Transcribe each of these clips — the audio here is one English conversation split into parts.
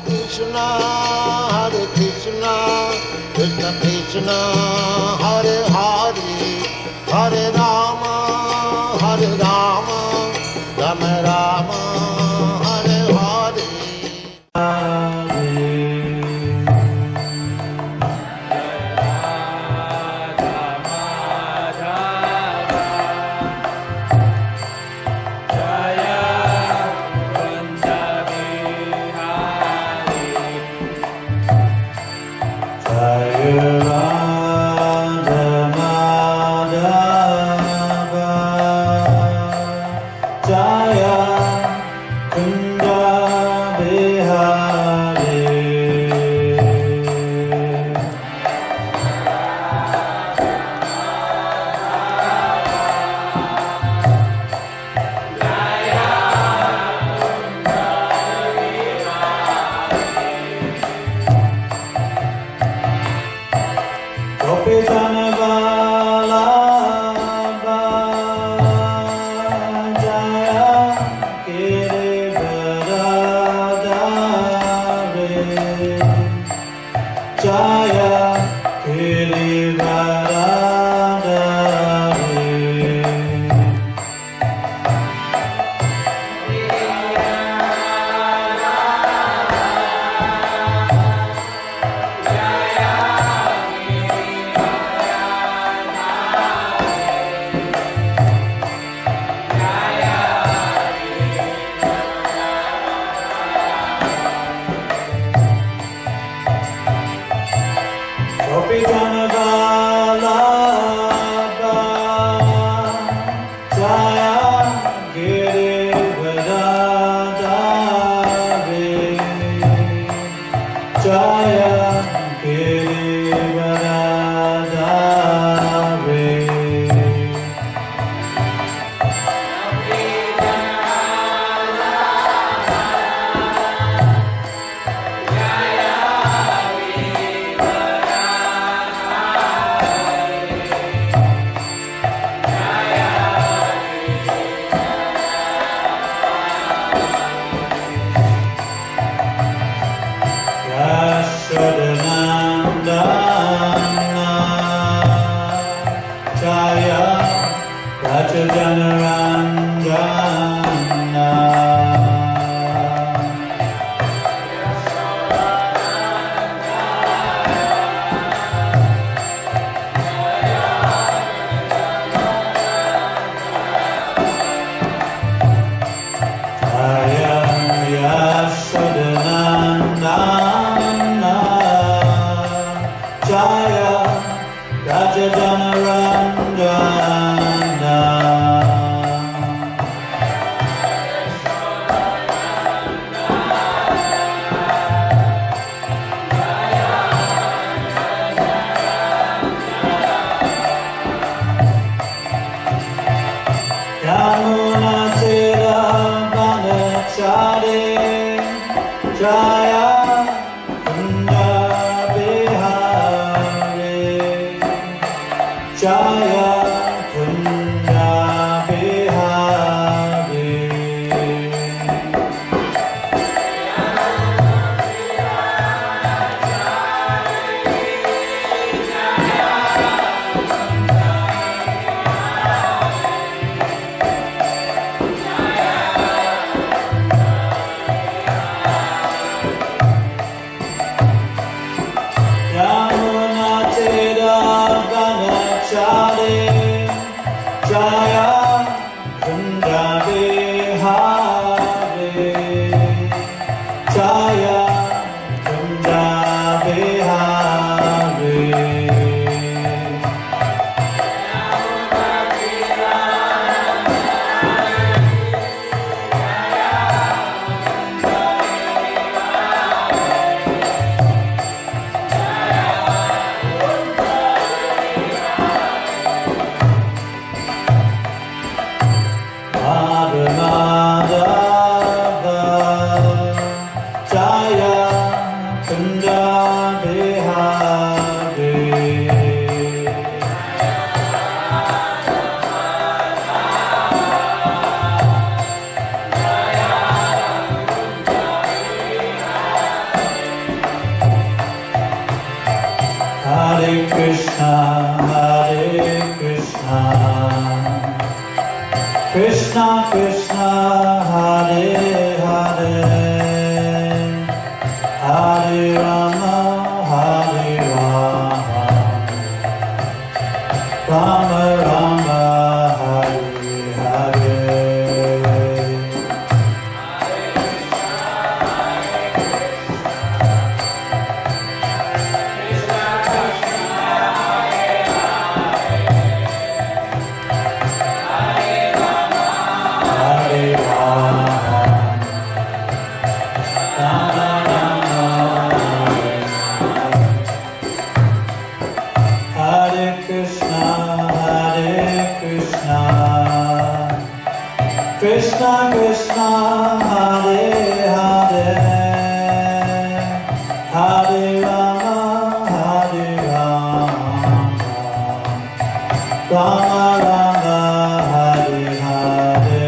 Krishna, Krishna Krishna, Hare Hare, Hare Rama, Rama Rama, Hare Hare. Caitanya Vallabha, Jaya Giridharadhare, Jaya Giridharadhare. Caitanya Vallabha, Jaya Giridharadhare, Jaya Giridharadhare. Yashodanandana, Jaya Caitanya Jaya Kunda Bihare, Jaya Kunda Bihare. Jaya Kunda Bihare, Jaya Kunda Bihare. Madhava, Jaya Hare Krishna, Krishna Krishna, Hare Hare, Hare Rama, Rama Rama, Hare Hare. Krishna Krishna, Hare Hare, Hare Rama, Rama Rama, Hare Hare.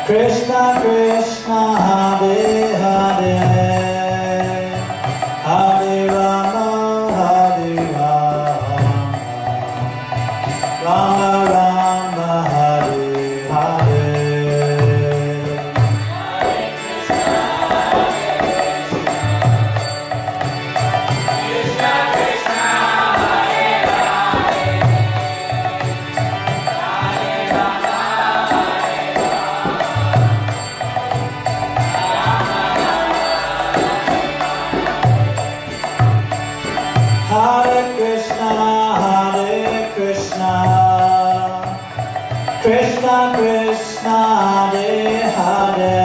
Krishna Krishna, Hare Hare, Hare Rama, Rama Rama, Hare Hare. Hare Krishna, Krishna Krishna, Hare Hare,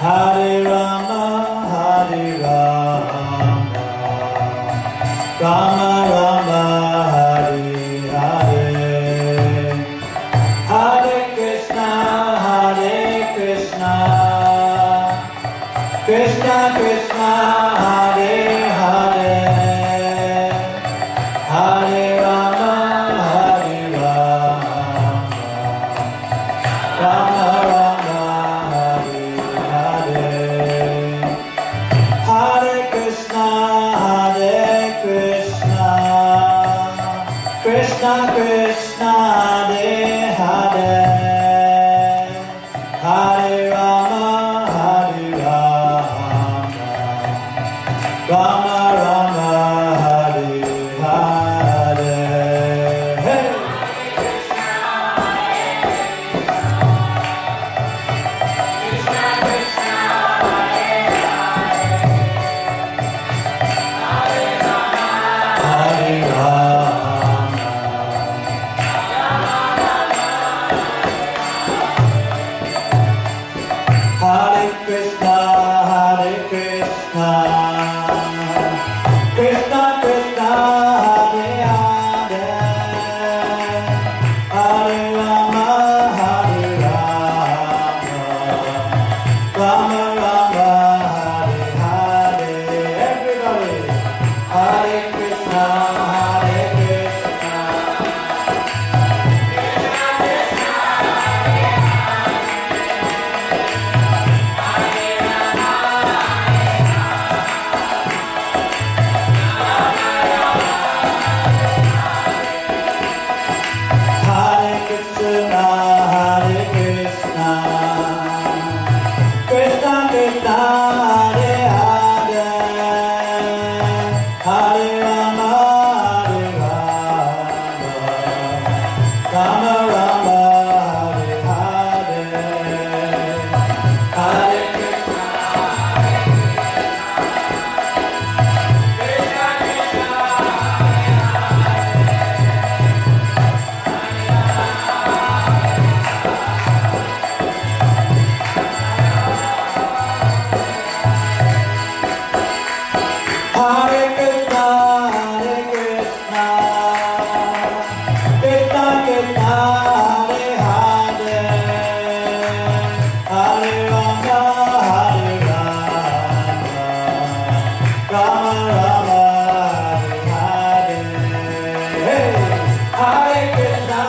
Hare Rama, Rama Rama, Hare Hare. Hare Krishna, Krishna Krishna, Hare Hare, Hare Rama, Rama Rama, Hare Hare. Hare Krishna, Krishna Krishna, Hare Hare, Hare Rama, Rama Rama, Hare Hare. Hey! Hare Rama, Hare Krishna, Krishna Krishna, Hare Hare, Hare Rama, Rama Rama, Hare Hare. Everybody, Hare Krishna, Krishna. Hare Rama, Hare Hare. Hey, Hare Krishna,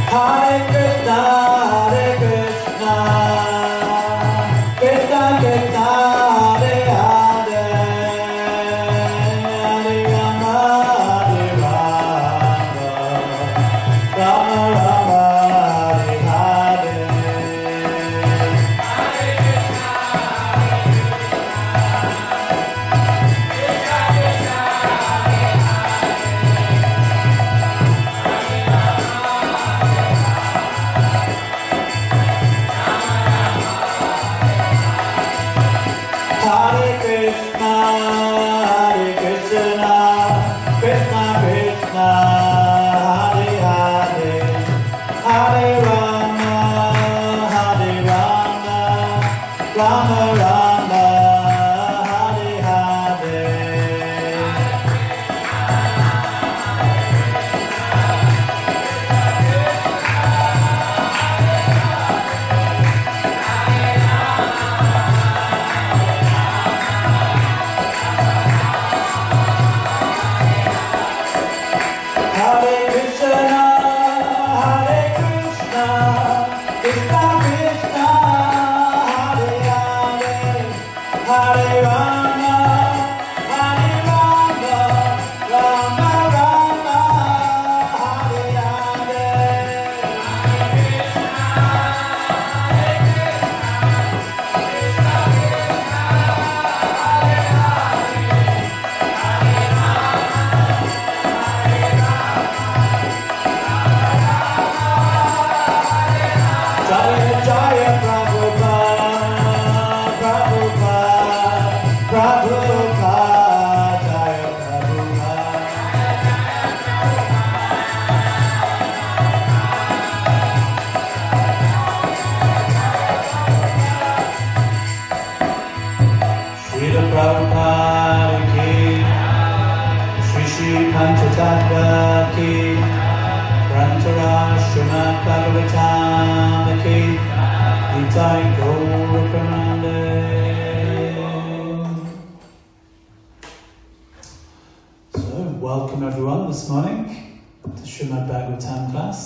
Hare Krishna, Hare Krishna, Krishna Krishna, Hare Hare, Hare Rama, Hare Rama, Rama Rama, Hare Hare. Hare Krishna, Hare Krishna, Krishna Krishna, Hare Hare, Hare Rama, Hare Rama, Rama Rama, Hare Hare. Hare Krishna, Hare Krishna, Krishna Krishna, Hare Hare, Hare Rama, Hare Rama, Rama Rama, Hare Hare. Jaya Jaya Prabhupada, Prabhupada, Prabhupada, Jaya Prabhupada. Srila Prabhupada ki, Shri Shri Panchatattva ki, Grantara Srimad Bhagavatam ki, Nitai Gaura Pranande. So, welcome everyone this morning to Srimad Bhagavatam class.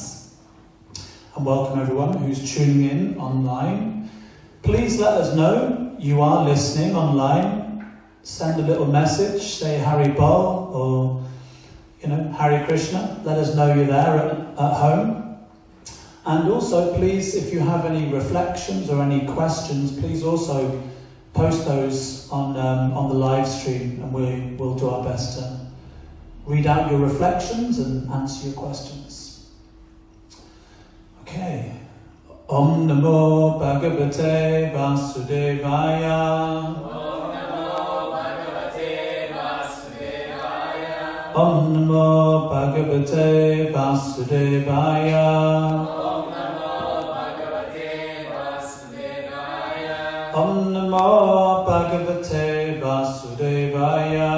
And welcome everyone who's tuning in online. Please let us know you are listening online. Send a little message, say Hari Bol or Hare Krishna. Let us know you're there at home. And also, please, if you have any reflections or any questions, please also post those on the live stream, and we'll do our best to read out your reflections and answer your questions. Okay. Om Namo Bhagavate Vasudevaya. Om Namo Bhagavate Vasudevaya. Om Namo Bhagavate Vasudevaya.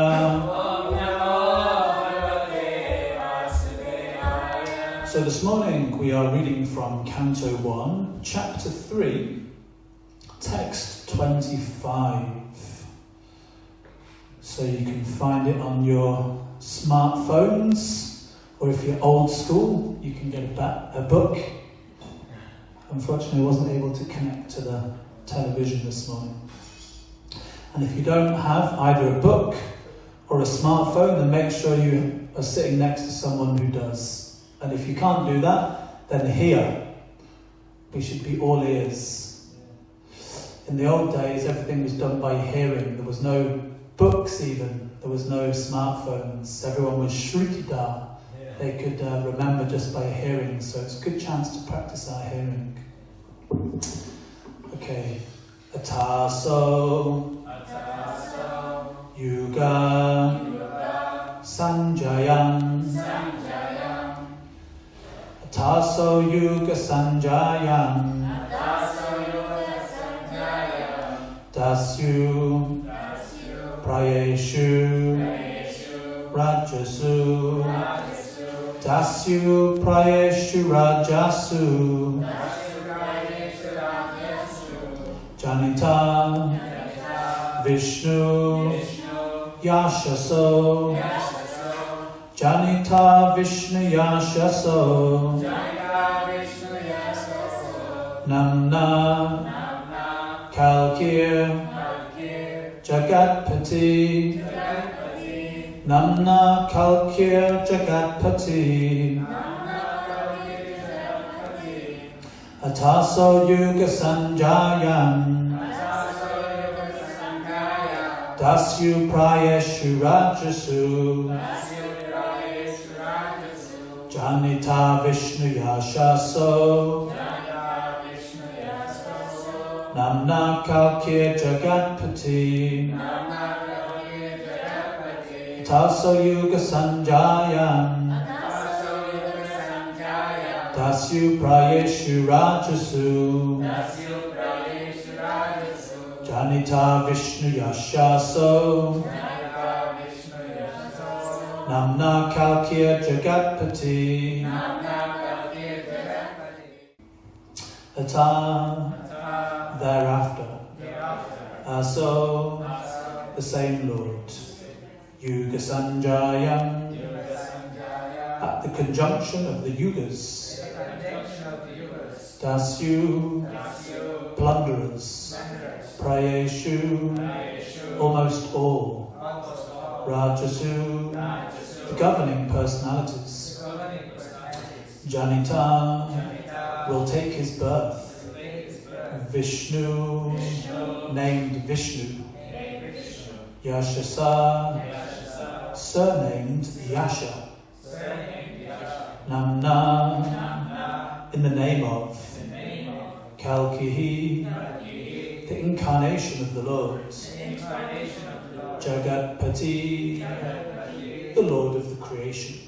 So this morning we are reading from Canto 1, Chapter 3, Text 25. So you can find it on your smartphones, or if you're old school, you can get a book. Unfortunately, I wasn't able to connect to the television this morning. And if you don't have either a book or a smartphone, then make sure you are sitting next to someone who does. And if you can't do that, then here. We should be all ears. In the old days, everything was done by hearing. There was no books even. There was no smartphones. Everyone was Shrutida. They could remember just by hearing. So it's a good chance to practice our hearing. Okay. Ataso. Yuga. Sanjayan. Ataso Yuga Sanjayan. Dasyu Prayeshu Rajasu Dasyu Prayeshu Rajasu Janita Vishnu Yashaso Janita Vishnu Yashaso Namna Kalkir Jagatpati Namna Kalkir Jagatpati Ataso Yuga Sanjayan Dasyu Prayeshu Rajasu Janita Vishnu Yashaso Namna Kalkir Jagatpati Taso Yuga Sanjayan Dasyu Prayeshu Rajasu Janita Vishnu Yashaso Namna Kalkir Jagatpati Ata thereafter so the same Lord Yuga Sanjayam at the conjunction of the Yugas Dasyu plunderers Prayeshu almost all Rajasu the governing personalities Janita will take his birth Vishnu named Vishnu Yashasa surnamed Yasha Namna in the name of Kalki the incarnation of the Lord Jagatpati the Lord of the creation.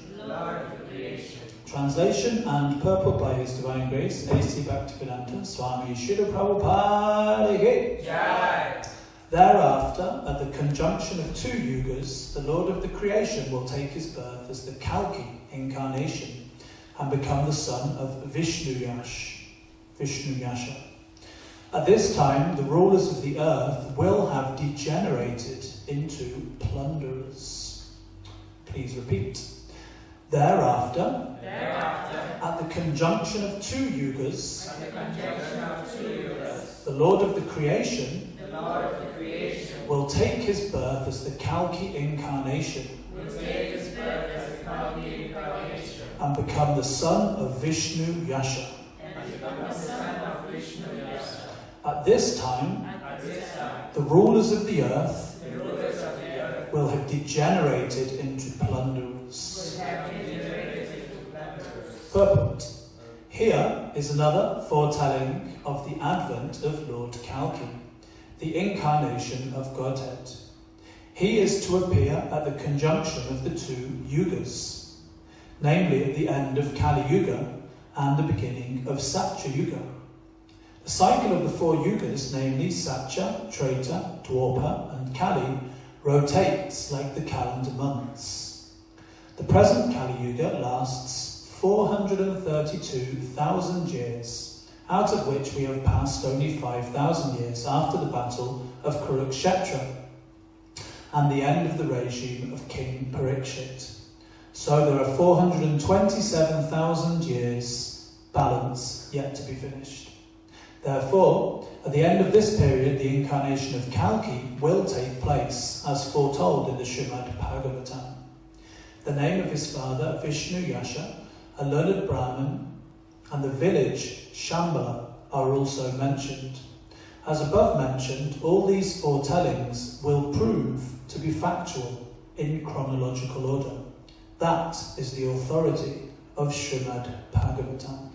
Translation and purport by His Divine Grace A.C. Bhaktivedanta Swami Srila Prabhupada Ki Jai. Thereafter, at the conjunction of two yugas, the Lord of the creation will take his birth as the Kalki incarnation and become the son of Vishnu Yasha. At this time, the rulers of the earth will have degenerated into plunderers. Please repeat. Thereafter, at the conjunction of two yugas, the Lord of the creation will take his birth as the Kalki incarnation and become the son of Vishnu Yasha. At this time, the rulers of the earth will have degenerated into plunderers. Purport. Here is another foretelling of the advent of Lord Kalki, the incarnation of Godhead. He is to appear at the conjunction of the two yugas, namely at the end of Kali Yuga and the beginning of Satya Yuga. The cycle of the four yugas, namely Satya, Treta, Dwapara and Kali, rotates like the calendar months. The present Kali Yuga lasts 432,000 years, out of which we have passed only 5,000 years after the battle of Kurukshetra and the end of the regime of King Parikshit. So there are 427,000 years balance yet to be finished. Therefore, at the end of this period, the incarnation of Kalki will take place, as foretold in the Srimad Bhagavatam. The name of his father, Vishnu Yasha, a learned Brahmin, and the village, Shambhala, are also mentioned. As above mentioned, all these foretellings will prove to be factual in chronological order. That is the authority of Srimad Bhagavatam.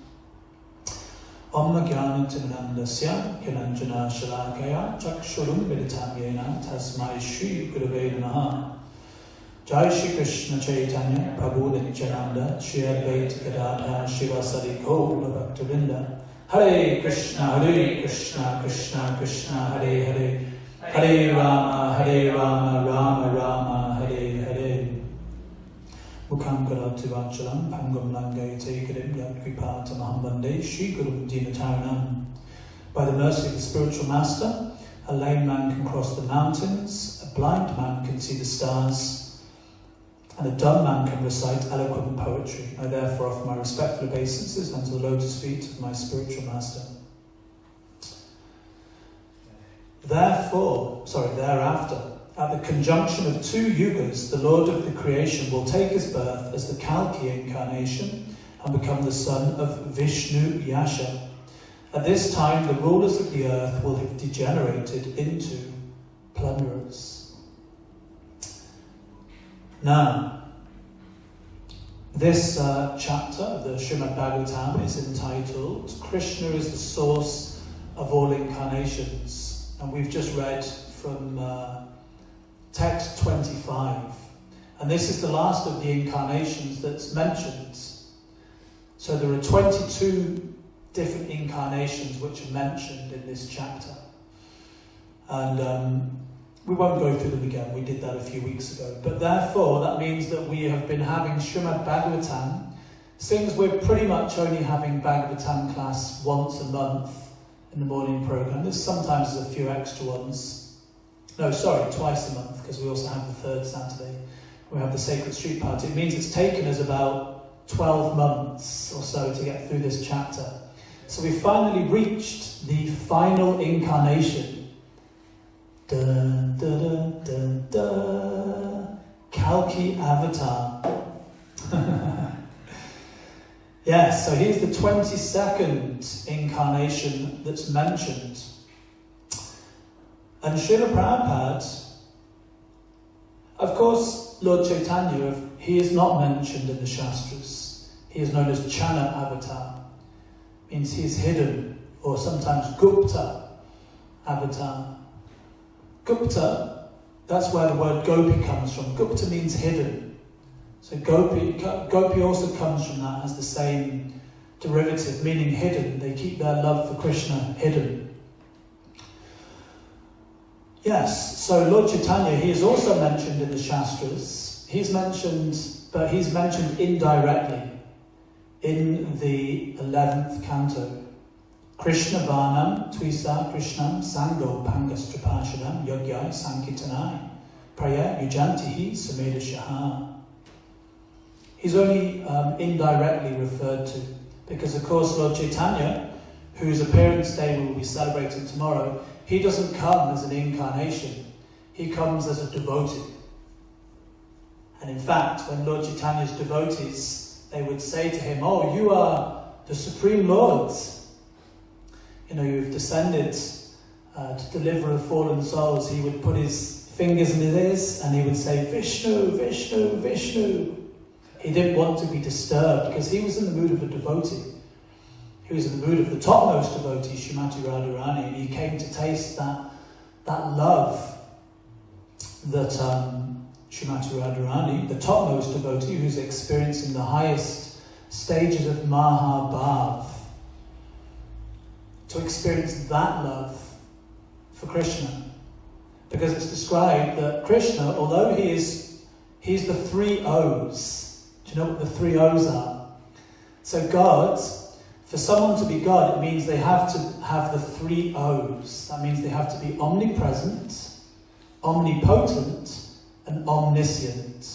Om Jnana-Timirandasya Kananjana Shalakaya Chakshurum Militam Yena Tasmai Shri Gurave Namaha. Jai Shri Krishna Caitanya Prabhu Nityananda Shri Advaita Gadadhara Shivasari Gaura Bhaktivinoda. Hare Krishna Krishna Krishna Hare Hare Hare Rama, Rama Rama, Hare Hare. Mukham karatu vachalam, pangam langayate karim yat kripatamaham vande, Shri Gurum Dinataranam. By the mercy of the spiritual master, a lame man can cross the mountains, a blind man can see the stars, and a dumb man can recite eloquent poetry. I therefore offer my respectful obeisances unto the lotus feet of my spiritual master. Thereafter, at the conjunction of two yugas, the Lord of the creation will take his birth as the Kalki incarnation and become the son of Vishnu Yasha. At this time, the rulers of the earth will have degenerated into plunderers. Now, this chapter of the Srimad Bhagavatam is entitled Krishna is the source of all incarnations. And we've just read from text 25. And this is the last of the incarnations that's mentioned. So there are 22 different incarnations which are mentioned in this chapter. And we won't go through them again, we did that a few weeks ago. But therefore, that means that we have been having Srimad Bhagavatam, since we're pretty much only having Bhagavatam class once a month in the morning program. There's sometimes a few extra ones. No, sorry, twice a month, because we also have the third Saturday. We have the Sacred Street Party. It means it's taken us about 12 months or so to get through this chapter. So we finally reached the final incarnation. Dun, dun, dun, dun, dun. Kalki Avatar. Yes, so here's the 22nd incarnation that's mentioned. And Srila Prabhupada, of course, Lord Caitanya, he is not mentioned in the Shastras. He is known as Chana Avatar. Means he is hidden, or sometimes Gupta Avatar. Gupta, that's where the word Gopi comes from. Gupta means hidden. So Gopi also comes from that as the same derivative, meaning hidden. They keep their love for Krishna hidden. Yes, so Lord Chaitanya, he is also mentioned in the Shastras. He's mentioned, but he's mentioned indirectly in the 11th canto. Krishna Varnam Twisa Krishnam Sango Pangastrapashanam Yogyai Sankitanai Praya Yujantihi Sameda Shaha. He's only indirectly referred to, because of course Lord Chaitanya, whose appearance day we will be celebrating tomorrow, he doesn't come as an incarnation, he comes as a devotee. And in fact, when Lord Chaitanya's devotees, they would say to him, "Oh, you are the Supreme Lord. You know, you've descended to deliver fallen souls." He would put his fingers in his ears and he would say, "Vishnu, Vishnu, Vishnu." He didn't want to be disturbed because he was in the mood of a devotee. He was in the mood of the topmost devotee, Srimati Radharani, and he came to taste that love that Srimati Radharani, the topmost devotee who's experiencing the highest stages of Mahabhav, to experience that love for Krishna. Because it's described that Krishna, although he's the three O's. Do you know what the three O's are? So God, for someone to be God, it means they have to have the three O's. That means they have to be omnipresent, omnipotent, and omniscient.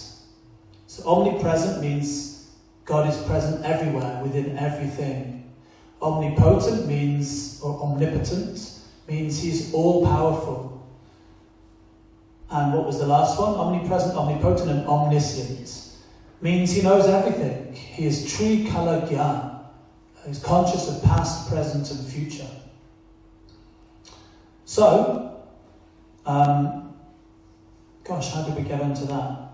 So omnipresent means God is present everywhere, within everything. Omnipotent means, or omnipotent, means he's all-powerful. And what was the last one? Omnipresent, omnipotent, and omniscient. Means he knows everything. He is Trikala Gyan. He's conscious of past, present, and future. So, gosh, how did we get onto that?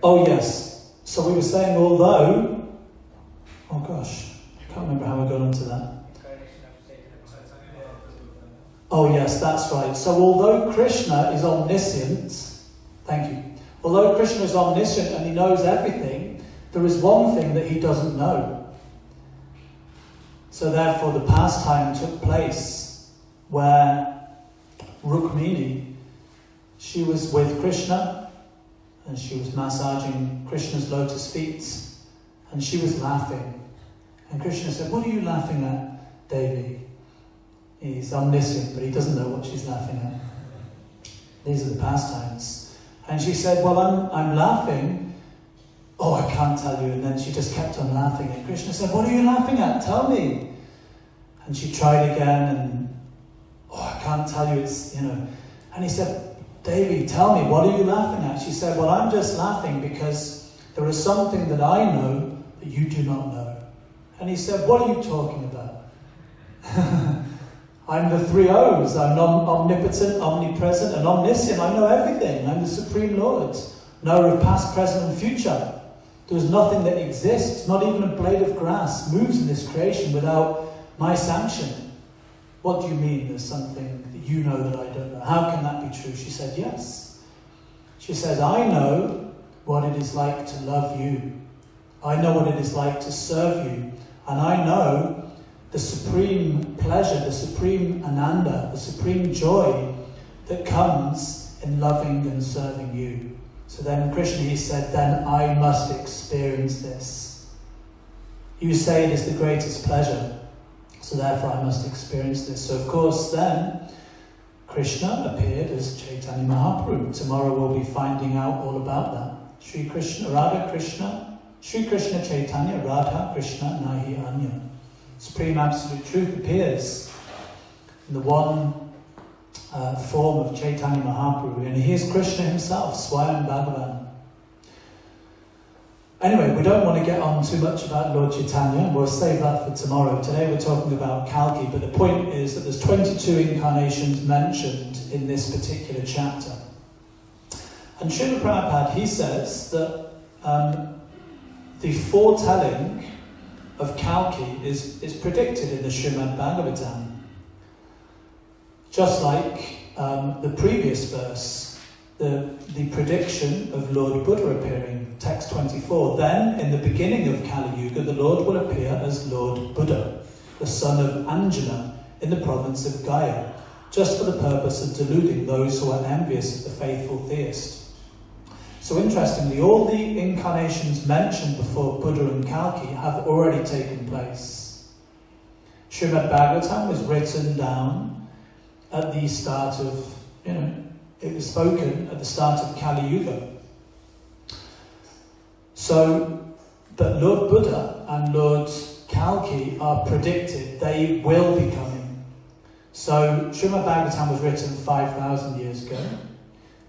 Oh yes. So we were saying, although, oh gosh, I can't remember how I got onto that. Oh yes, that's right. So although Krishna is omniscient, thank you. Although Krishna is omniscient and he knows everything, there is one thing that he doesn't know. So therefore the pastime took place where Rukmini, she was with Krishna and she was massaging Krishna's lotus feet and she was laughing. And Krishna said, "What are you laughing at, Devi?" He's omniscient, but he doesn't know what she's laughing at. These are the pastimes. And she said, "Well, I'm laughing." "Oh, I can't tell you." And then she just kept on laughing. And Krishna said, "What are you laughing at? Tell me." And she tried again, and "Oh, I can't tell you, it's, you know." And he said, "Devi, tell me, what are you laughing at?" She said, "Well, I'm just laughing because there is something that I know that you do not know." And he said, "What are you talking about?" "I'm the three O's. I'm omnipotent, omnipresent, and omniscient. I know everything. I'm the Supreme Lord, knower of past, present, and future. There is nothing that exists, not even a blade of grass moves in this creation without my sanction." "What do you mean there's something that you know that I don't know? How can that be true?" She said, "Yes." She says, "I know what it is like to love you. I know what it is like to serve you. And I know the supreme pleasure, the supreme ananda, the supreme joy that comes in loving and serving you." So then Krishna, he said, "Then I must experience this. You say it is the greatest pleasure, so therefore I must experience this." So of course then Krishna appeared as Caitanya Mahaprabhu. Tomorrow we'll be finding out all about that. Sri Krishna, Radha Krishna, Sri Krishna Chaitanya, Radha Krishna Nahi Anya. Supreme Absolute Truth appears in the one form of Caitanya Mahaprabhu, and he is Krishna himself, Swayam Bhagavan. Anyway, we don't want to get on too much about Lord Chaitanya, we'll save that for tomorrow. Today we're talking about Kalki, but the point is that there's 22 incarnations mentioned in this particular chapter. And Srila Prabhupada, he says that the foretelling of Kalki is predicted in the Srimad Bhagavatam. Just like the previous verse, the prediction of Lord Buddha appearing, text 24. "Then, in the beginning of Kali Yuga, the Lord will appear as Lord Buddha, the son of Anjana, in the province of Gaya, just for the purpose of deluding those who are envious of the faithful theist." So interestingly, all the incarnations mentioned before Buddha and Kalki have already taken place. Srimad Bhagavatam was written down at the start of, it was spoken at the start of Kali Yuga. So, but Lord Buddha and Lord Kalki are predicted, they will be coming. So, Srimad Bhagavatam was written 5,000 years ago,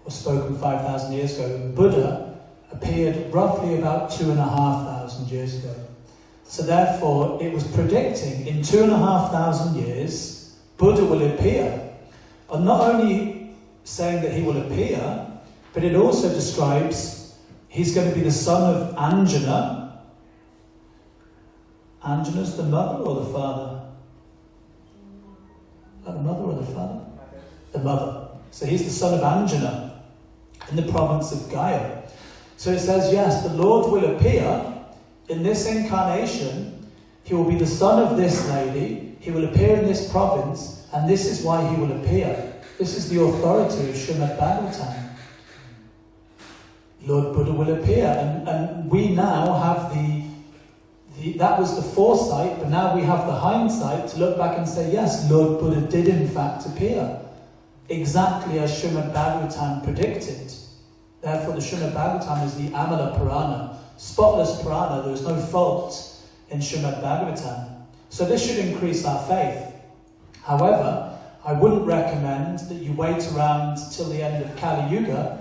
or spoken 5,000 years ago. Buddha appeared roughly about 2,500 years ago. So therefore, it was predicting in 2,500 years, Buddha will appear. And not only saying that he will appear, but it also describes he's going to be the son of Anjana. Anjana's the mother or the father? Is that the mother or the father? The mother. So he's the son of Anjana in the province of Gaya. So it says, yes, the Lord will appear in this incarnation. He will be the son of this lady. He will appear in this province. And this is why he will appear. This is the authority of Srimad Bhagavatam. Lord Buddha will appear. And we now have that was the foresight, but now we have the hindsight to look back and say, yes, Lord Buddha did in fact appear. Exactly as Srimad Bhagavatam predicted. Therefore the Srimad Bhagavatam is the Amala Purana. Spotless Purana, there is no fault in Srimad Bhagavatam. So this should increase our faith. However, I wouldn't recommend that you wait around till the end of Kali Yuga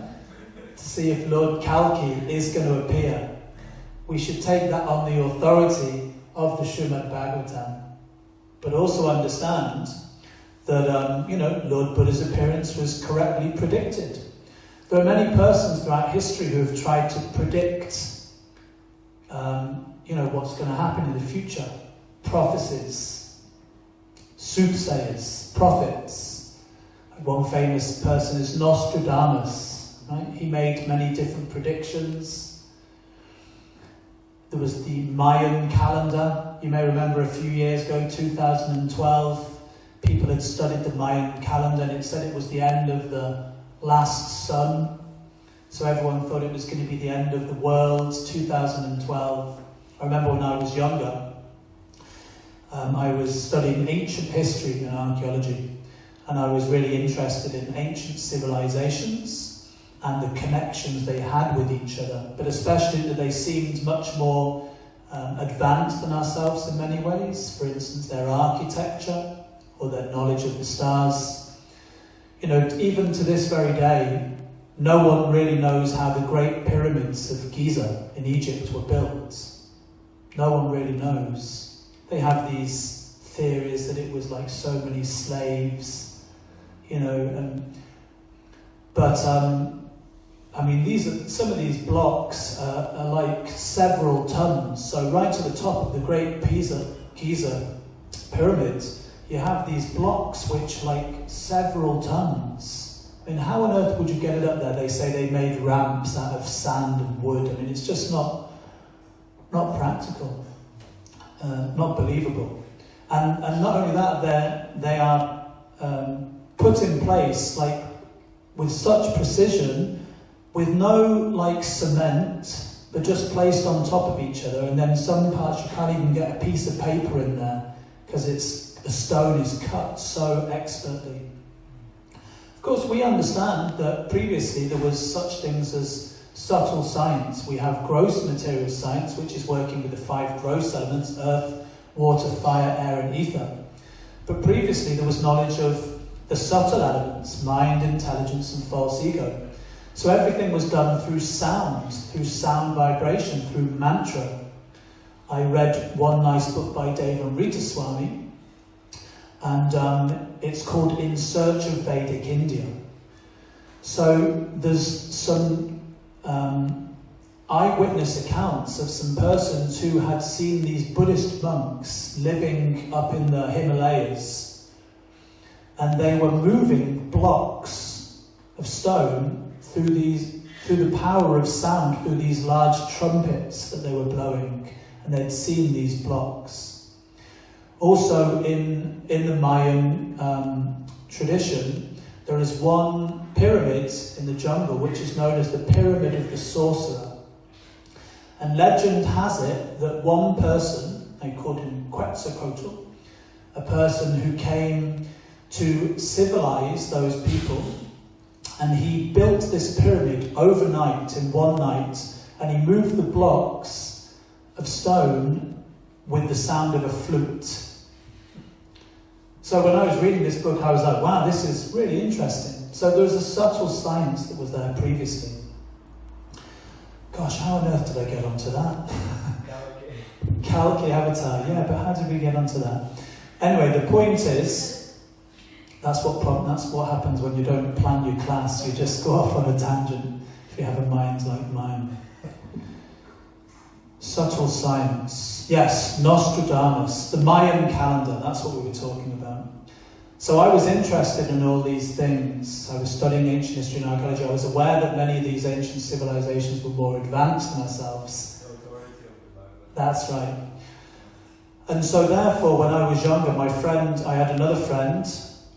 to see if Lord Kalki is going to appear. We should take that on the authority of the Srimad Bhagavatam. But also understand that, Lord Buddha's appearance was correctly predicted. There are many persons throughout history who have tried to predict, what's going to happen in the future. Prophecies, soothsayers, prophets. One famous person is Nostradamus. Right? He made many different predictions. There was the Mayan calendar. You may remember a few years ago, 2012. people had studied the Mayan calendar, and it said it was the end of the last sun. So everyone thought it was going to be the end of the world, 2012. I remember when I was younger, I was studying ancient history and archaeology, and I was really interested in ancient civilizations and the connections they had with each other, but especially that they seemed much more advanced than ourselves in many ways. For instance, their architecture or their knowledge of the stars. You know, even to this very day, no one really knows how the great pyramids of Giza in Egypt were built. No one really knows. They have these theories that it was like so many slaves, you know, but I mean, some of these blocks are like several tons. So right to the top of the Great Giza pyramids, you have these blocks which like several tons. I mean, how on earth would you get it up there? They say they made ramps out of sand and wood. I mean, it's just not practical, not believable. And not only that, they are put in place like with such precision, with no like cement, but just placed on top of each other. And then some parts you can't even get a piece of paper in there because the stone is cut so expertly. Of course, we understand that previously there was such things as subtle science. We have gross material science, which is working with the 5 gross elements: earth, water, fire, air, and ether. But previously there was knowledge of the subtle elements: mind, intelligence, and false ego. So everything was done through sound vibration, through mantra. I read one nice book by Deva Amrita Swami, and it's called In Search of Vedic India. So there's some eyewitness accounts of some persons who had seen these Buddhist monks living up in the Himalayas, and they were moving blocks of stone through the power of sound, through these large trumpets that they were blowing, and they'd seen these blocks. Also in the Mayan tradition, there is one pyramid in the jungle which is known as the Pyramid of the Sorcerer. And legend has it that one person, they called him Quetzalcoatl, a person who came to civilize those people, and he built this pyramid overnight in one night, and he moved the blocks of stone with the sound of a flute. So when I was reading this book, I was like, wow, this is really interesting. So there was a subtle science that was there previously. Gosh, how on earth did I get onto that? Kalki Avatar, yeah, but how did we get onto that? Anyway, the point is, that's what happens when you don't plan your class. You just go off on a tangent if you have a mind like mine. Subtle science. Yes, Nostradamus, the Mayan calendar, that's what we were talking about. So I was interested in all these things. I was studying ancient history and archaeology. I was aware that many of these ancient civilizations were more advanced than ourselves. The authority of the Bible. That's right. And so therefore, when I was younger, I had another friend,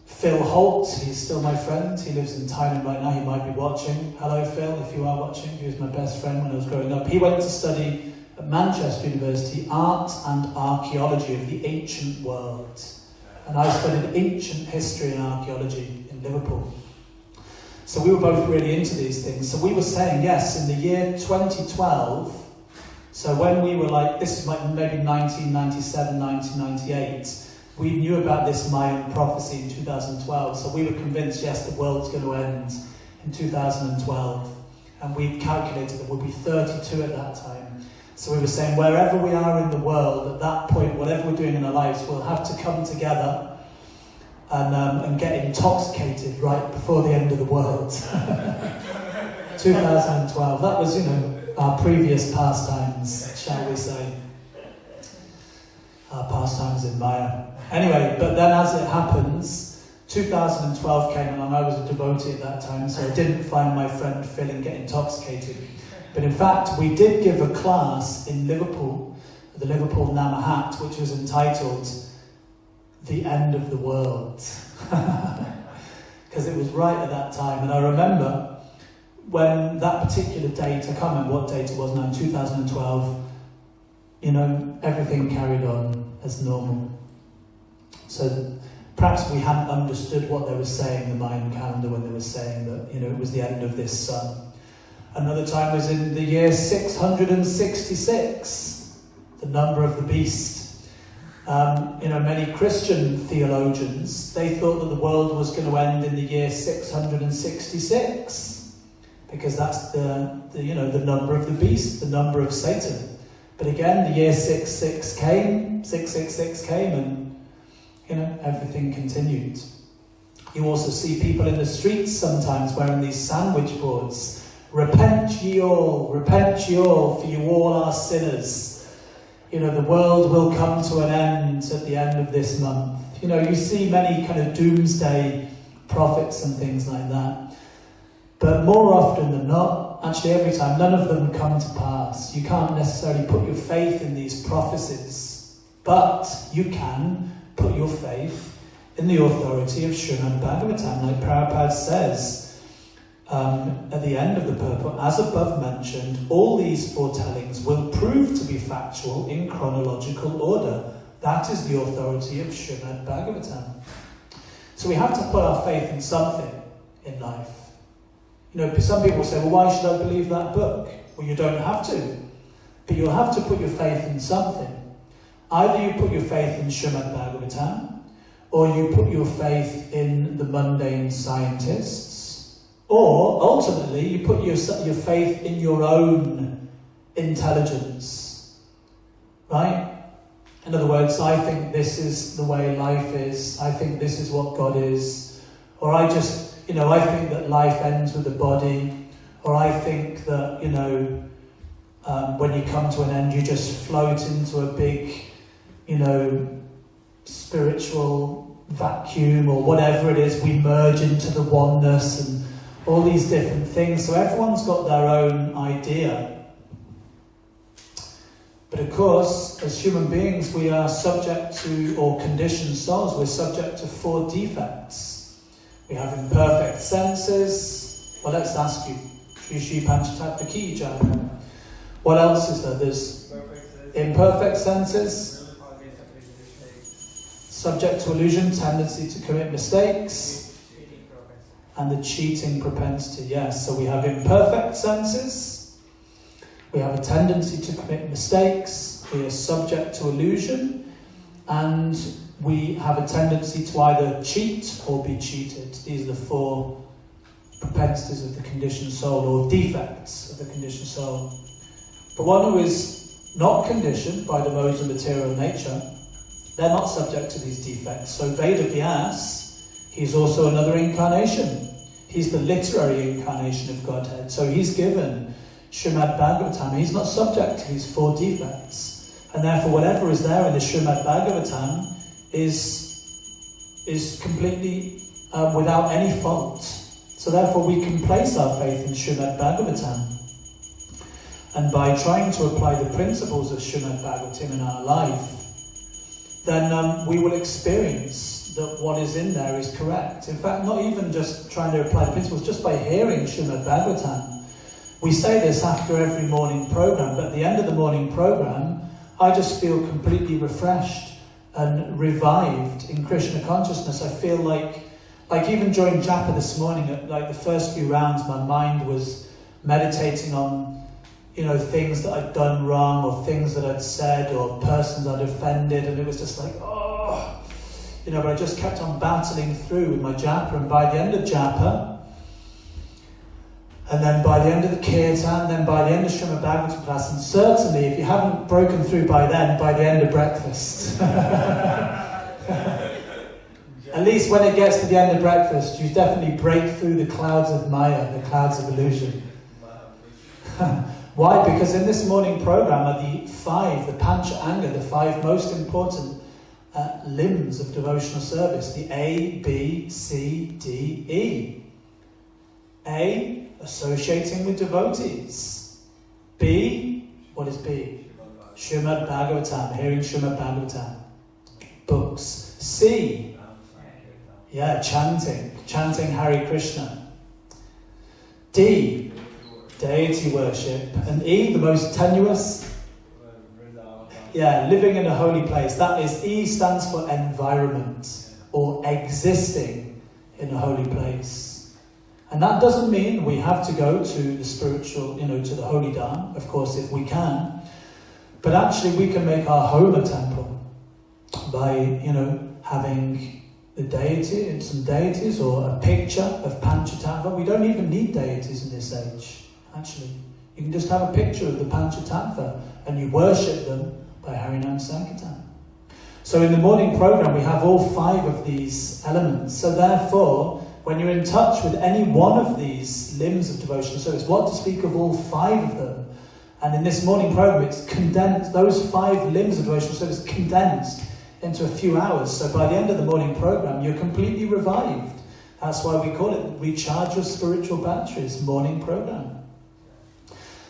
Phil Holt. He's still my friend. He lives in Thailand right now. He might be watching. Hello, Phil, if you are watching. He was my best friend when I was growing up. He went to study at Manchester University art and archaeology of the ancient world. And I studied ancient history and archaeology in Liverpool. So we were both really into these things. So we were saying, yes, in the year 2012, so when we were like, this is like maybe 1997, 1998, we knew about this Mayan prophecy in 2012, so we were convinced, yes, the world's going to end in 2012. And we calculated that we'd be 32 at that time. So we were saying, wherever we are in the world, at that point, whatever we're doing in our lives, we'll have to come together and get intoxicated right before the end of the world. 2012, that was, our previous pastimes, shall we say. Our pastimes in Maya. Anyway, but then as it happens, 2012 came along. I was a devotee at that time, so I didn't find my friend Phil and get intoxicated. But in fact, we did give a class in Liverpool, the Liverpool Namahat, which was entitled the end of the world. Because it was right at that time. And I remember when that particular date, I can't remember what date it was now, in 2012, everything carried on as normal. So perhaps we hadn't understood what they were saying, the Mayan calendar, when they were saying that, it was the end of this sun. Another time was in the year 666, the number of the beast. Many Christian theologians, they thought that the world was going to end in the year 666, because that's the number of the beast, the number of Satan. But again, the year 666 came, and everything continued. You also see people in the streets sometimes wearing these sandwich boards. Repent ye all, for you all are sinners. The world will come to an end at the end of this month. You see many kind of doomsday prophets and things like that. But more often than not, actually every time, none of them come to pass. You can't necessarily put your faith in these prophecies, but you can put your faith in the authority of Srimad Bhagavatam, like Prabhupada says at the end of the purport, as above mentioned, all these foretellings will prove to be factual in chronological order. That is the authority of Srimad Bhagavatam. So we have to put our faith in something in life. Some people say, well, why should I believe that book? Well, you don't have to. But you'll have to put your faith in something. Either you put your faith in Srimad Bhagavatam, or you put your faith in the mundane scientists, or ultimately you put your faith in your own intelligence. Right? In other words, I think this is the way life is. I think this is what God is. Or I think that life ends with the body. Or I think that, when you come to an end, you just float into a big, spiritual vacuum or whatever it is. We merge into the oneness and all these different things. So everyone's got their own idea. But of course, as human beings, we are subject to, or conditioned souls, we're subject to 4 defects. We have imperfect senses. Well, let's ask you. Shri Shri Panchatattva Ki Jai. What else is there? There's imperfect senses. Subject to illusion, tendency to commit mistakes. And the cheating propensity, yes. So we have imperfect senses. We have a tendency to commit mistakes. We are subject to illusion. And we have a tendency to either cheat or be cheated. These are the 4 propensities of the conditioned soul, or defects of the conditioned soul. But one who is not conditioned by the modes of material nature, they're not subject to these defects. So Veda Vyas, he's also another incarnation. He's the literary incarnation of Godhead. So he's given Srimad Bhagavatam. He's not subject to these 4 defects. And therefore whatever is there in the Srimad Bhagavatam is completely without any fault. So therefore we can place our faith in Srimad Bhagavatam. And by trying to apply the principles of Srimad Bhagavatam in our life, then we will experience that what is in there is correct. In fact, not even just trying to apply the principles, just by hearing Srimad Bhagavatam. We say this after every morning program, but at the end of the morning program, I just feel completely refreshed and revived in Krishna consciousness. I feel like even during japa this morning, at the first few rounds, my mind was meditating on things that I'd done wrong, or things that I'd said, or persons I'd offended, and it was just like, but I just kept on battling through with my japa, and by the end of japa, and then by the end of the kirtan, and then by the end of Srimad Bhagavatam class, and certainly if you haven't broken through by then, by the end of breakfast. At least when it gets to the end of breakfast, you definitely break through the clouds of Maya, the clouds of illusion. Why? Because in this morning program are the 5, the Pancha Anga, the 5 most important limbs of devotional service. The A, B, C, D, E. A, associating with devotees. B, what is B? Srimad Bhagavatam, hearing Srimad Bhagavatam. Books. C, yeah, chanting Hare Krishna. D, deity worship. And E, the most tenuous, yeah, living in a holy place. That is, E stands for environment, or existing in a holy place. And that doesn't mean we have to go to the spiritual, to the holy Dham, of course, if we can. But actually we can make our home a temple by, having the deity and some deities, or a picture of Panchatattva. We don't even need deities in this age, actually. You can just have a picture of the Panchatattva and you worship them by Harinam Sankirtan. So in the morning program we have all 5 of these elements. So therefore, when you're in touch with any one of these limbs of devotional service, what to speak of all 5 of them? And in this morning program it's condensed, those 5 limbs of devotional service condensed into a few hours. So by the end of the morning program, you're completely revived. That's why we call it Recharge Your Spiritual Batteries morning program.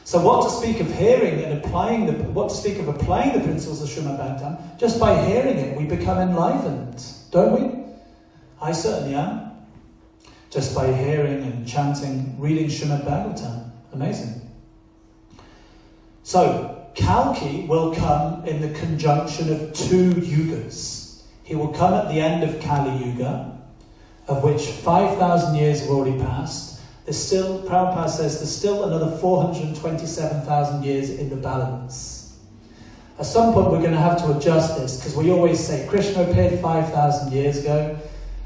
So what to speak of hearing and applying what to speak of applying the principles of Srimad Bhagavatam? Just by hearing it, we become enlivened, don't we? I certainly am. Just by hearing and chanting, reading Srimad Bhagavatam. Amazing. So, Kalki will come in the conjunction of 2 yugas. He will come at the end of Kali Yuga, of which 5,000 years have already passed. Prabhupada says there's still another 427,000 years in the balance. At some point we're going to have to adjust this, because we always say Krishna appeared 5,000 years ago,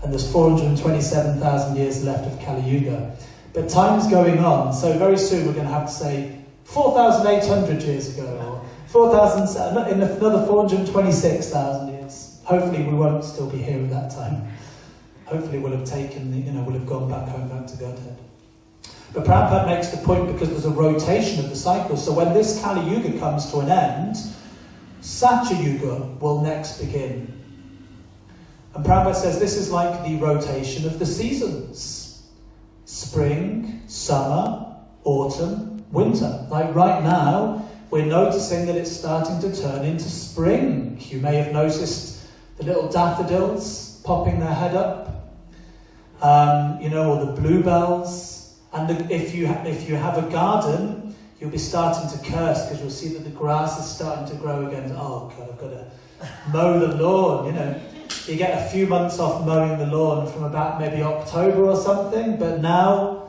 and there's 427,000 years left of Kali Yuga. But time's going on, so very soon we're going to have to say 4,800 years ago, or 4,000, in another 426,000 years. Hopefully we won't still be here at that time. Hopefully we'll have we'll have gone back home, back to Godhead. But Prabhupada makes the point because there's a rotation of the cycle. So when this Kali Yuga comes to an end, Satya Yuga will next begin. And Prabhupada says this is like the rotation of the seasons. Spring, summer, autumn, winter. Like right now, we're noticing that it's starting to turn into spring. You may have noticed the little daffodils popping their head up, or the bluebells. And if you have a garden, you'll be starting to curse because you'll see that the grass is starting to grow again. Oh God, I've got to mow the lawn. You get a few months off mowing the lawn from about maybe October or something, but now,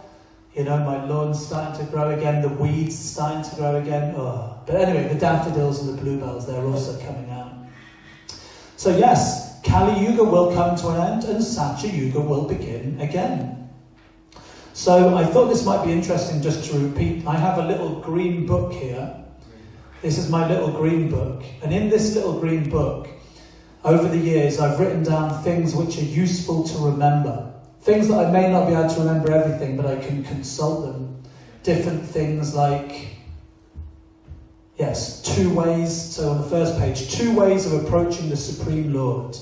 my lawn's starting to grow again, the weeds starting to grow again. Oh. But anyway, the daffodils and the bluebells, they're also coming out. So yes, Kali Yuga will come to an end and Satya Yuga will begin again. So I thought this might be interesting just to repeat. I have a little green book here. This is my little green book. And in this little green book, over the years, I've written down things which are useful to remember. Things that I may not be able to remember everything, but I can consult them. Different things like, 2 ways. So on the first page, 2 ways of approaching the Supreme Lord.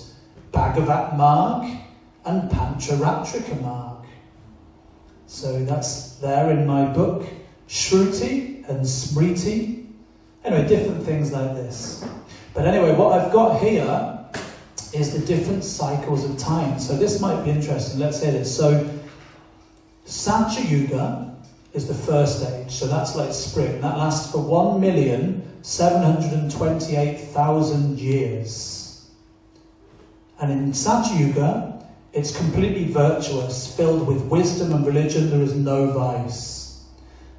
Bhagavat Marg and Pancharatrika Marg. So that's there in my book. Shruti and Smriti. Anyway, different things like this. But anyway, what I've got here is the different cycles of time. So this might be interesting. Let's say this. So Satya Yuga is the first stage. So that's like spring. That lasts for 1,728,000 years. And in Satya Yuga, it's completely virtuous, filled with wisdom and religion. There is no vice.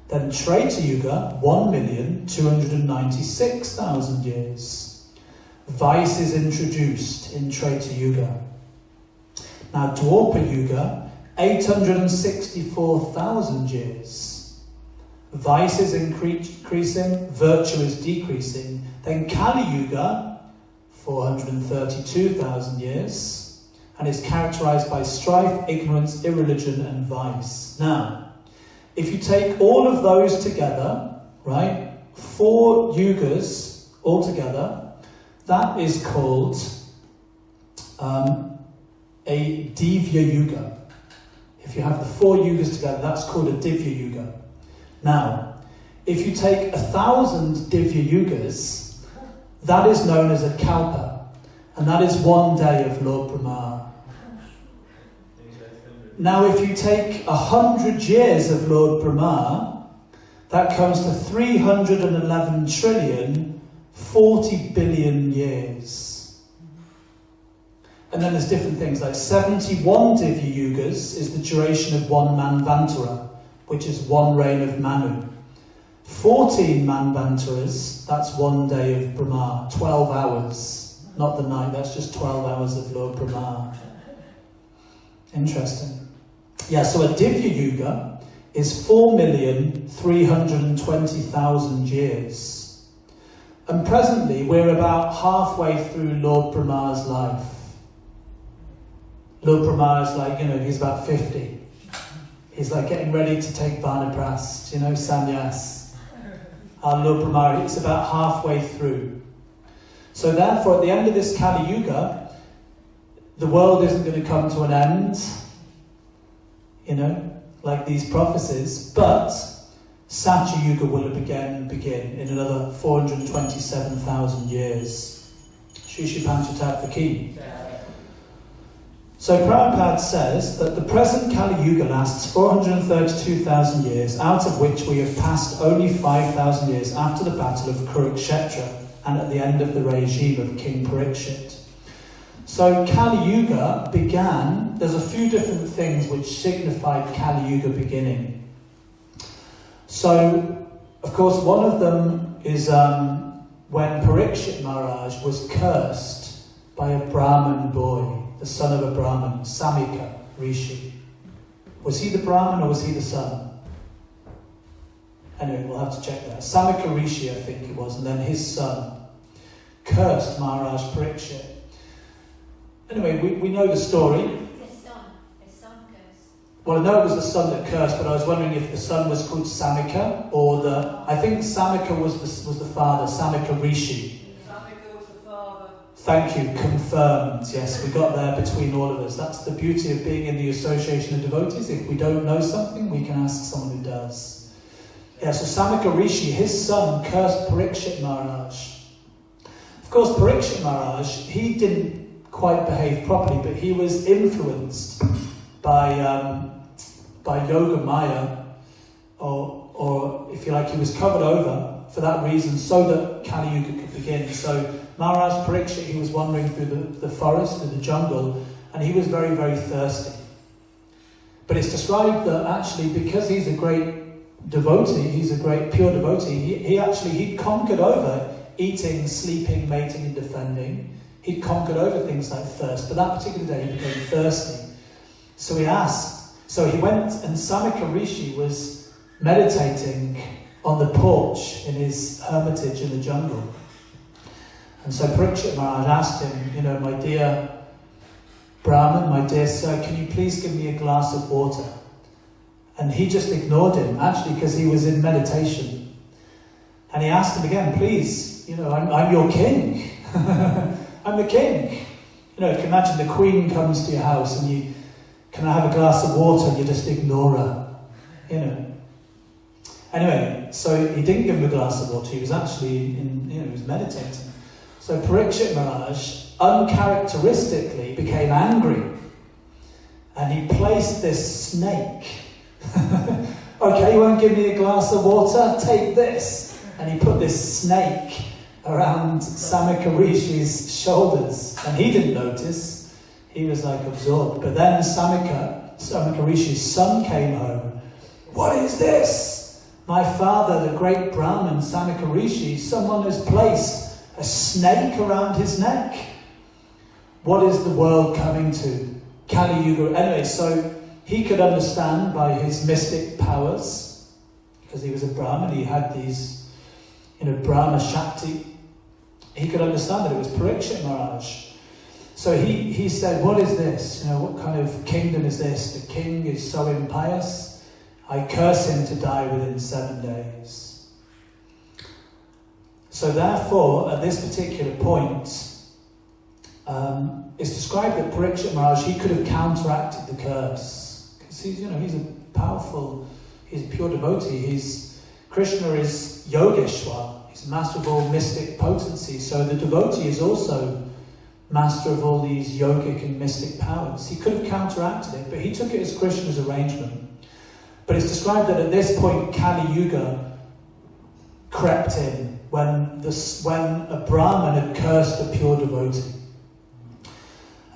Then Treta Yuga, 1,296,000 years. Vice is introduced in Treta Yuga. Now Dwapara Yuga, 864,000 years. Vice is increasing, virtue is decreasing. Then Kali Yuga, 432,000 years. And is characterized by strife, ignorance, irreligion, and vice. Now, if you take all of those together, right, 4 yugas altogether, that is called a Divya Yuga. If you have the 4 yugas together, that's called a Divya Yuga. Now, if you take 1,000 Divya Yugas, that is known as a Kalpa. And that is one day of Lord Brahma. Now, if you take 100 years of Lord Brahma, that comes to 311 trillion, 40 billion years. And then there's different things, like 71 Divya Yugas is the duration of one Manvantara, which is one reign of Manu. 14 Manvantaras, that's one day of Brahma, 12 hours, not the night, that's just 12 hours of Lord Brahma. Interesting. Yeah, so a Divya Yuga is 4,320,000 years. And presently we're about halfway through Lord Brahma's life. Lord Brahma is like, he's about 50. He's like getting ready to take Vanaprast, sannyas. Lord Brahma, it's about halfway through. So therefore, at the end of this Kali Yuga, the world isn't going to come to an end, like these prophecies, but Satya Yuga will begin in another 427,000 years. Shri Shri Panchatattva Ki. So Prabhupada says that the present Kali Yuga lasts 432,000 years, out of which we have passed only 5,000 years after the battle of Kurukshetra and at the end of the regime of King Parikshit. So Kali Yuga began, there's a few different things which signified Kali Yuga beginning. So, of course, one of them is when Parikshit Maharaj was cursed by a Brahmin boy, the son of a Brahmin, Samika Rishi. Was he the Brahmin or was he the son? Anyway, we'll have to check that. Samika Rishi, I think it was, and then his son cursed Maharaj Parikshit. Anyway, we know the story. His son cursed. Well, I know it was the son that cursed, but I was wondering if the son was called Samika, or I think Samika was the father, Samika Rishi. Samika was the father. Thank you, confirmed. Yes, we got there between all of us. That's the beauty of being in the association of devotees. If we don't know something, we can ask someone who does. Yeah, so Samika Rishi, his son, cursed Parikshit Maharaj. Of course, Parikshit Maharaj, he didn't quite behave properly, but he was influenced by Yoga Maya, or if you like, he was covered over for that reason, so that Kali Yuga could begin. So Maharaj Parikshit, he was wandering through the forest, through the jungle, and he was very, very thirsty. But it's described that actually, because he's a great devotee, he's a great pure devotee, he conquered over eating, sleeping, mating and defending. He'd conquered over things like thirst, but that particular day he became thirsty. So he went, and Samika Rishi was meditating on the porch in his hermitage in the jungle. And so Parikshit Maharaj asked him, my dear Brahman, my dear sir, can you please give me a glass of water? And he just ignored him, actually, because he was in meditation. And he asked him again, please, I'm your king. I'm the king. You can imagine the queen comes to your house and you, can I have a glass of water, and you just ignore her. Anyway, so he didn't give him a glass of water, he was actually he was meditating. So Parikshit Maharaj uncharacteristically became angry. And he placed this snake. Okay, you won't give me a glass of water? Take this. And he put this snake around Samika Rishi's shoulders, and he didn't notice. He was like absorbed. But then Samika Rishi's son came home. What is this? My father, the great Brahmin, Samika Rishi, someone has placed a snake around his neck. What is the world coming to? Kali Yuga. Anyway, so he could understand by his mystic powers, because he was a Brahmin, he had these, Brahma Shakti. He could understand that it was Parikshit Maharaj. So he said, what is this? What kind of kingdom is this? The king is so impious. I curse him to die within 7 days. So therefore, at this particular point, it's described that Parikshit Maharaj, he could have counteracted the curse. Because he's a pure devotee. Krishna is Yogeshwar. He's master of all mystic potency. So the devotee is also master of all these yogic and mystic powers. He could have counteracted it, but he took it as Krishna's arrangement. But it's described that at this point, Kali Yuga crept in when a Brahmin had cursed a pure devotee.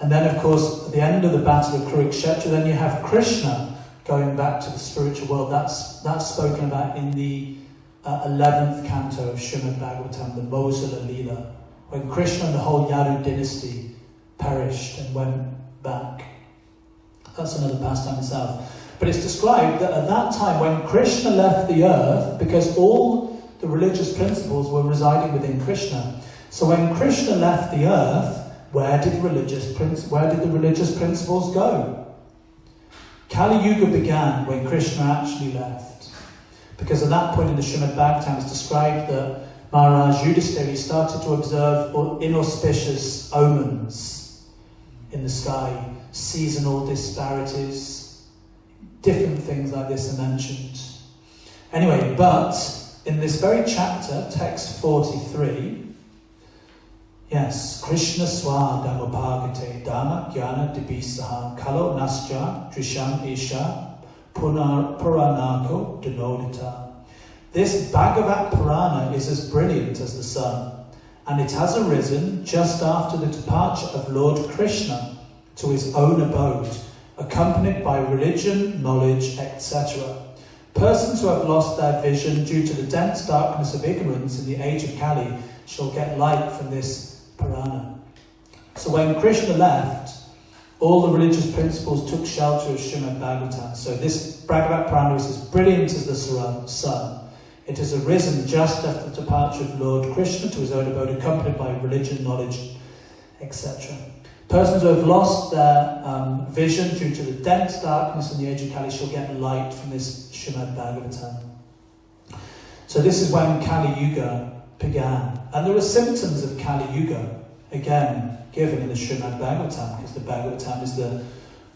And then, of course, at the end of the battle of Kurukshetra, then you have Krishna going back to the spiritual world. That's spoken about in the 11th canto of Srimad Bhagavatam, the Mosala Leela, when Krishna and the whole Yadu dynasty perished and went back. That's another pastime itself. But it's described that at that time, when Krishna left the earth, because all the religious principles were residing within Krishna, so when Krishna left the earth, where did the religious principles go? Kali Yuga began when Krishna actually left. Because at that point in the Srimad Bhagavatam it's described that Maharaj Yudhishthira started to observe inauspicious omens in the sky, seasonal disparities, different things like this are mentioned. Anyway, but in this very chapter, text 43, yes, Krishna swa dhammapagate dhamma jnana dibisaha kalo nasya drisham isha puranako denodita. This Bhagavat Purana is as brilliant as the sun, and it has arisen just after the departure of Lord Krishna to his own abode, accompanied by religion, knowledge, etc. Persons who have lost their vision due to the dense darkness of ignorance in the age of Kali shall get light from this Purana. So when Krishna left, all the religious principles took shelter of Srimad Bhagavatam. So this Bhagavat Purana is as brilliant as the sun. It has arisen just after the departure of Lord Krishna to his own abode, accompanied by religion, knowledge, etc. Persons who have lost their vision due to the dense darkness in the age of Kali shall get light from this Srimad Bhagavatam. So this is when Kali Yuga began. And there are symptoms of Kali Yuga, again, given in the Srimad Bhagavatam, because the Bhagavatam is the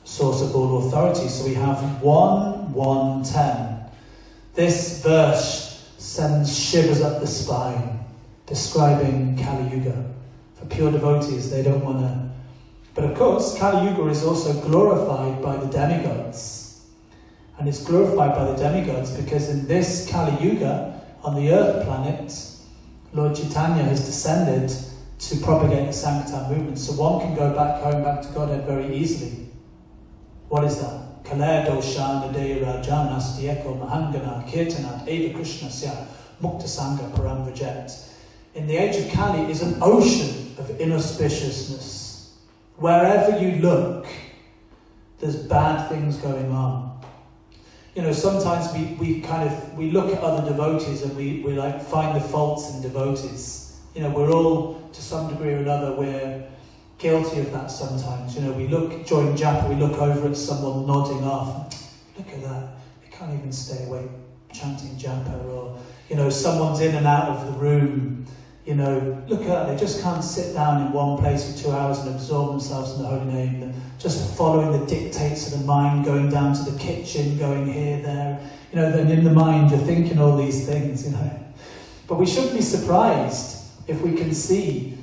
source of all authority. So we have 1:1:10. This verse sends shivers up the spine, describing Kali Yuga. For pure devotees, they don't want to. But of course, Kali Yuga is also glorified by the demigods. And it's glorified by the demigods because in this Kali Yuga, on the earth planet, Lord Caitanya has descended to propagate the Sankirtan movement. So one can go back to Godhead very easily. What is that? Kalaya doshana deya rajanas dieko mahangana kirtanat eva krishna sya mukta sangha param reject. In the age of Kali is an ocean of inauspiciousness. Wherever you look, there's bad things going on. You know, sometimes we look at other devotees and we like find the faults in devotees. You know, we're all, to some degree or another, we're guilty of that sometimes. You know, during japa, we look over at someone nodding off. Look at that. They can't even stay awake chanting japa. Or, you know, someone's in and out of the room. You know, look at that. They just can't sit down in one place for 2 hours and absorb themselves in the holy name. They're just following the dictates of the mind, going down to the kitchen, going here, there. You know, then in the mind you're thinking all these things, you know. But we shouldn't be surprised if we can see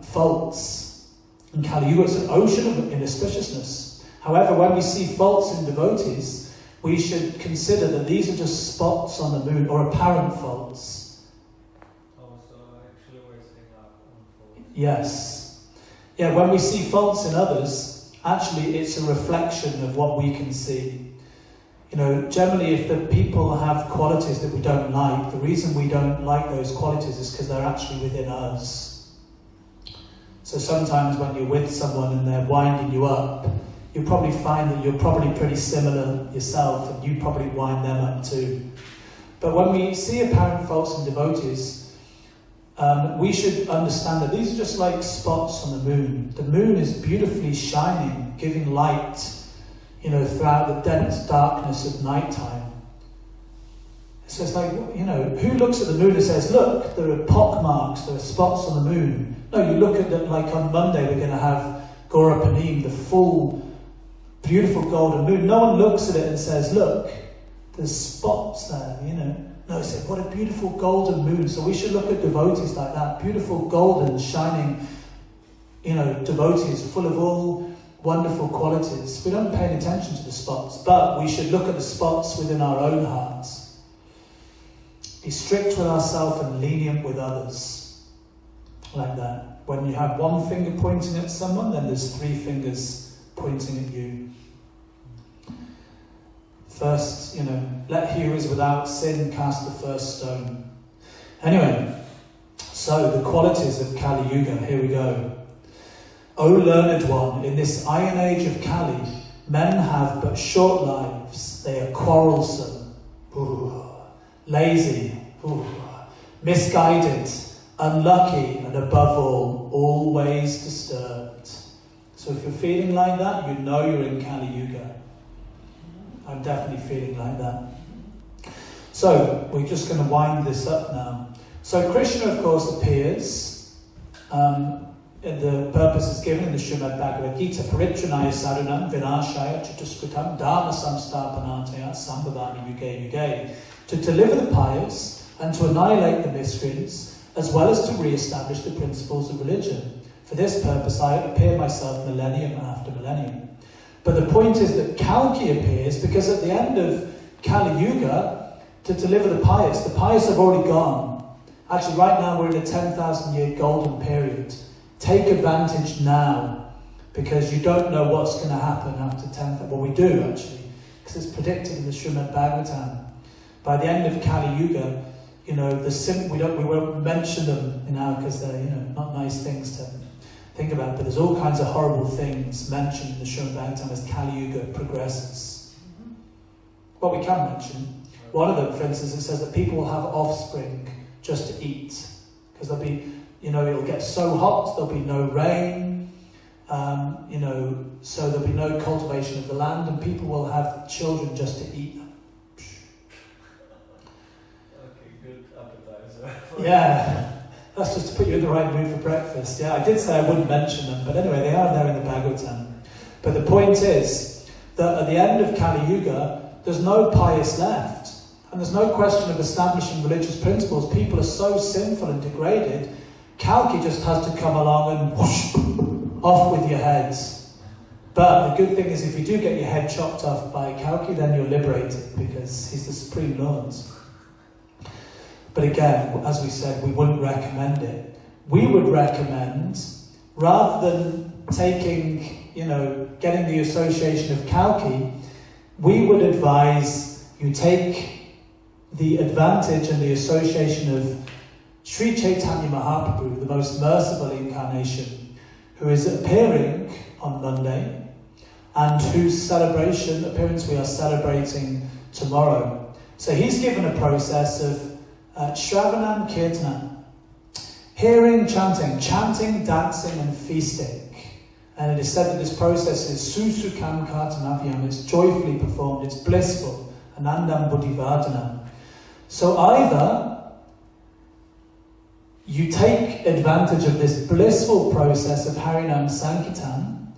faults in Kali Yuga. It's an ocean of inauspiciousness. However, when we see faults in devotees, we should consider that these are just spots on the moon, or apparent faults. Yes. Yeah, when we see faults in others, actually it's a reflection of what we can see. You know, generally if the people have qualities that we don't like, the reason we don't like those qualities is because they're actually within us. So sometimes when you're with someone and they're winding you up, you'll probably find that you're probably pretty similar yourself and you probably wind them up too. But when we see apparent faults in devotees, we should understand that these are just like spots on the moon. The moon is beautifully shining, giving light, you know, throughout the dense darkness of nighttime. So it's like, you know, who looks at the moon and says, look, there are pock marks, there are spots on the moon. No, you look at it like on Monday we're going to have Gaura Panim, the full, beautiful golden moon. No one looks at it and says, look, there's spots there, you know. No, he said, what a beautiful golden moon. So we should look at devotees like that, beautiful golden, shining, devotees full of all wonderful qualities. We don't pay any attention to the spots, but we should look at the spots within our own hearts. Be strict with ourselves and lenient with others. Like that. When you have one finger pointing at someone, then there's 3 fingers pointing at you. First, let he who is without sin cast the first stone. Anyway, so the qualities of Kali Yuga, here we go. O learned one, in this iron age of Kali, men have but short lives. They are quarrelsome, lazy, misguided, unlucky, and above all, always disturbed. So if you're feeling like that, you know you're in Kali Yuga. I'm definitely feeling like that. So we're just going to wind this up now. So Krishna, of course, appears. The purpose is given in the Srimad Bhagavad Gita. Paritranaya sadhunam vinashaya chatuskritam dharma samsthapanataya sambhavami yuge yuge. To deliver the pious and to annihilate the miscreants, as well as to re-establish the principles of religion. For this purpose I appear myself millennium after millennium. But the point is that Kalki appears because at the end of Kali Yuga, to deliver the pious have already gone. Actually, right now we're in a 10,000-year golden period. Take advantage now, because you don't know what's going to happen after 10,000. Well, we do actually, because it's predicted in the Srimad Bhagavatam. By the end of Kali Yuga, we won't mention them now because they're not nice things to think about. But there's all kinds of horrible things mentioned in the Srimad Bhagavatam as Kali Yuga progresses. What we can mention, one of them, for instance, it says that people will have offspring just to eat, because there'll be, it'll get so hot, there'll be no rain, so there'll be no cultivation of the land, and people will have children just to eat them. Okay, good appetizer. Yeah, that's just to put you in the right mood for breakfast. Yeah, I did say I wouldn't mention them, but anyway, they are there in the Bhagavatam. But the point is that at the end of Kali Yuga, there's no pious left. And there's no question of establishing religious principles. People are so sinful and degraded, Kalki just has to come along and whoosh, off with your heads. But the good thing is, if you do get your head chopped off by Kalki, then you're liberated, because he's the Supreme Lord. But again, as we said, we wouldn't recommend it. We would recommend, rather than taking, getting the association of Kalki, we would advise you take the advantage and the association of Sri Caitanya Mahaprabhu, the most merciful incarnation, who is appearing on Monday, and whose appearance we are celebrating tomorrow. So he's given a process of Shravanam Kirtanam, hearing, chanting, dancing and feasting. And it is said that this process is Susukam Kartanavyam, it's joyfully performed, it's blissful, Anandam Buddhivardhanam. So either you take advantage of this blissful process of Harinam Sankirtan,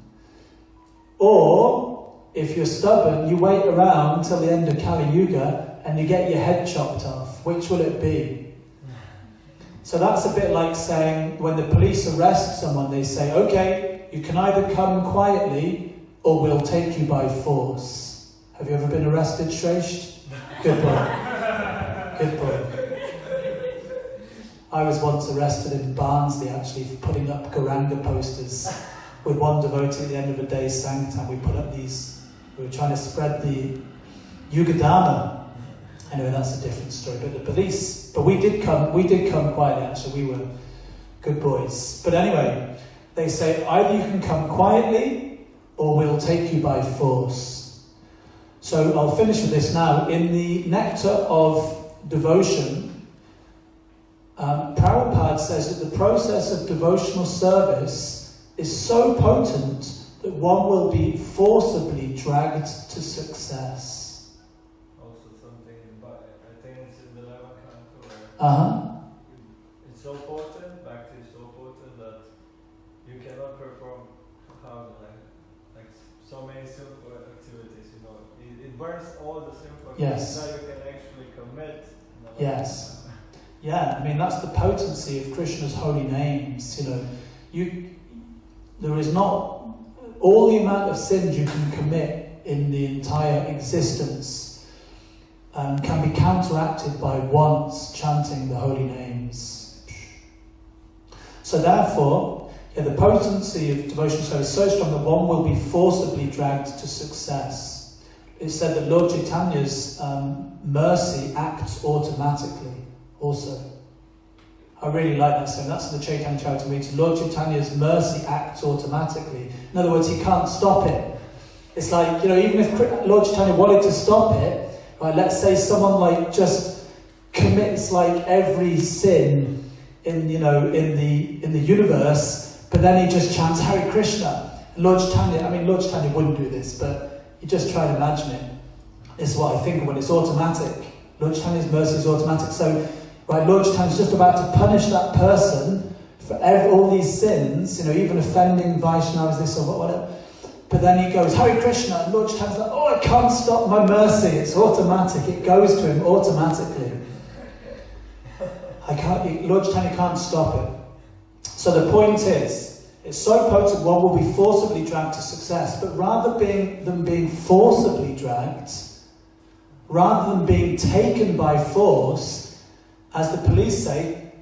or if you're stubborn, you wait around till the end of Kali Yuga and you get your head chopped off. Which will it be? So that's a bit like saying, when the police arrest someone, they say, okay, you can either come quietly or we'll take you by force. Have you ever been arrested, Shresht? Good boy. Good boy. I was once arrested in Barnsley, actually, for putting up Garanga posters with one devotee at the end of a day's Sankirtan. We were trying to spread the Yugadharma. Anyway, that's a different story. But we did come quietly, actually. We were good boys. But anyway, they say either you can come quietly or we'll take you by force. So I'll finish with this now. In the Nectar of Devotion, Prabhupada says that the process of devotional service is so potent that one will be forcibly dragged to success. Also something, I think it's in the 11th canto. It's so potent, bhakti is so potent that you cannot perform like so many sinful activities. It burns all the sinful activities. Yes. Now you can actually commit. Yes. Yeah, I mean, that's the potency of Krishna's holy names. there is not all the amount of sins you can commit in the entire existence can be counteracted by once chanting the holy names. So therefore, the potency of devotional service is so strong that one will be forcibly dragged to success. It's said that Lord Chaitanya's mercy acts automatically also. I really like that saying. That's in the Caitanya Vallabha. Lord Chaitanya's mercy acts automatically. In other words, he can't stop it. It's like, even if Lord Chaitanya wanted to stop it, right, let's say someone just commits every sin in the universe, but then he just chants Hare Krishna. And Lord Chaitanya wouldn't do this, but you just try and imagine it. This is what I think of when it's automatic. Lord Chaitanya's mercy is automatic. So, right, Lord Chaitanya's just about to punish that person for all these sins, even offending Vaishnavas, this or whatever. But then he goes, Hare Krishna, and Lord Chaitanya's like, I can't stop my mercy. It's automatic. It goes to him automatically. Lord Chaitanya can't stop it. So the point is, it's so potent one will be forcibly dragged to success, but rather than being forcibly dragged, rather than being taken by force, as the police say,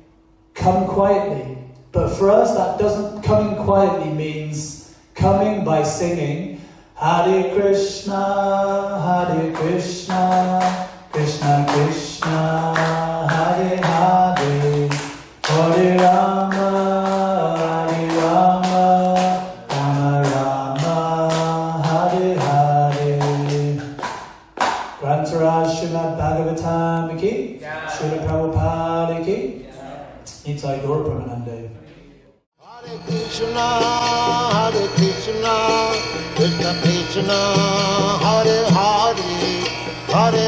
come quietly. But for us, that doesn't, coming quietly means coming by singing Hare Krishna, Krishna Krishna, Hare Hare, Hare Rama, Rama Rama, Hare Hare. Grantaraj Srimad Bhagavatam ki, Srila Prabhupada ki, Nitai Gaur Pramanande. Hare Krishna, Krishna Krishna, Hare Hare, Hare